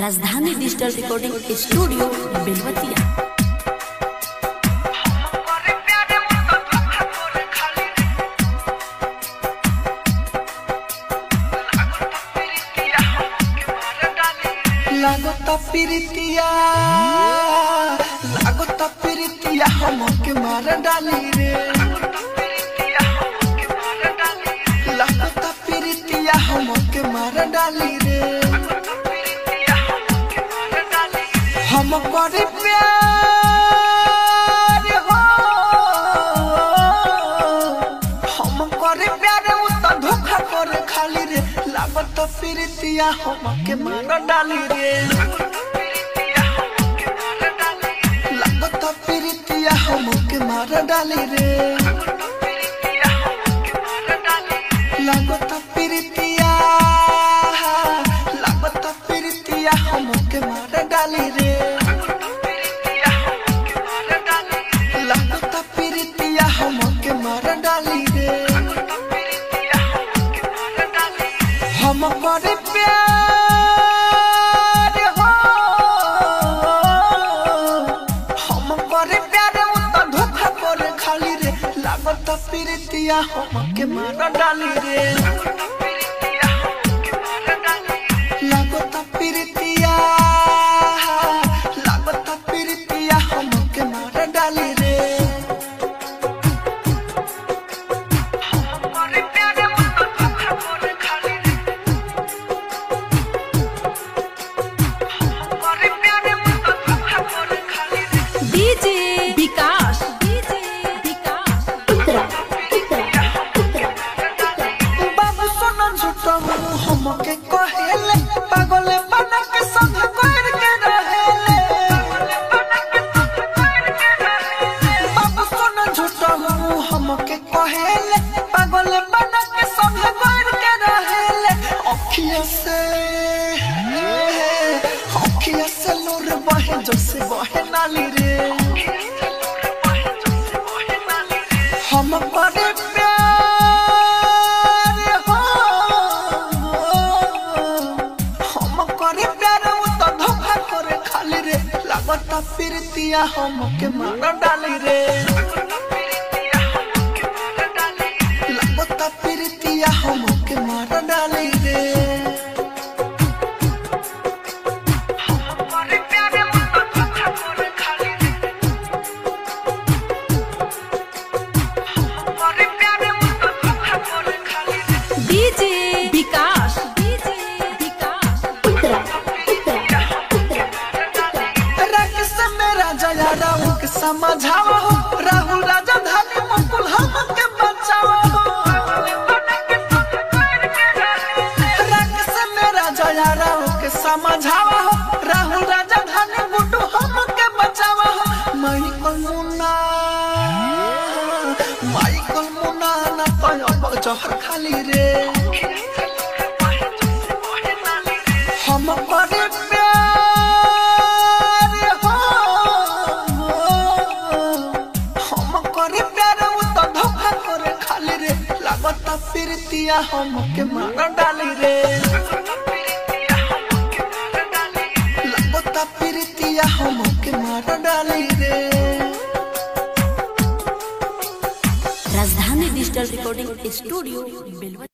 राजधानी digital recording studio Belwatia. लागता प्रीतिया हमके मार डाली रे। लागता प्रीतिया हमके मार डाली रे। हम करे प्यार हो, हम करे प्यार उ त धोखा करे खाली रे। लागता प्रीतिया हमके मार डाली रे। लागता प्रीतिया हमके मार डाली रे। लागता प्रीतिया हमके मार डाली रे। लागता प्रीतिया हमके मार डाली रे। हम करे प्यार हो, हम करे प्यार उ त धोखा करे खाली रे। लागता प्रीतिया हमके मार डाली रे। लागता प्रीतिया हमके मार डाली रे। डीजे विकास बाबू सोना झूठा हमके कहेले, पागल बना के संग कर के रहेले। बाबू सोना झूठा हमके कहेले, पागल बना के संग कर के रहेले। अखिया से लोर बहे जैसे बहे नाली रे। हम करे प्यार हो, हम करे प्यार उ त धोखा करे खाली रे। लागता प्रीतिया हमके मार डाली रे। लागता प्रीतिया हमके मार डाली रे। डीजे विकास राकेश मेरा जया राहु के समझावा हो। राहुल राजा धानी मुकुल हमके बचावा हो। राकेश मेरा जया राहु के समझावा हो। राहुल राजा धानी गुड्डू हमके बचावा हो। माइकल मुन्ना ना तो जहर खाली रे। हम करे प्यार हो, हम करे प्यार उ त धोखा करे खाली रे। लागता प्रीतिया हमके मार डाली रे। लागता प्रीतिया हमके मार डाली रे। राजधानी डिजिटल रिकॉर्डिंग स्टूडियो बेलवतिया।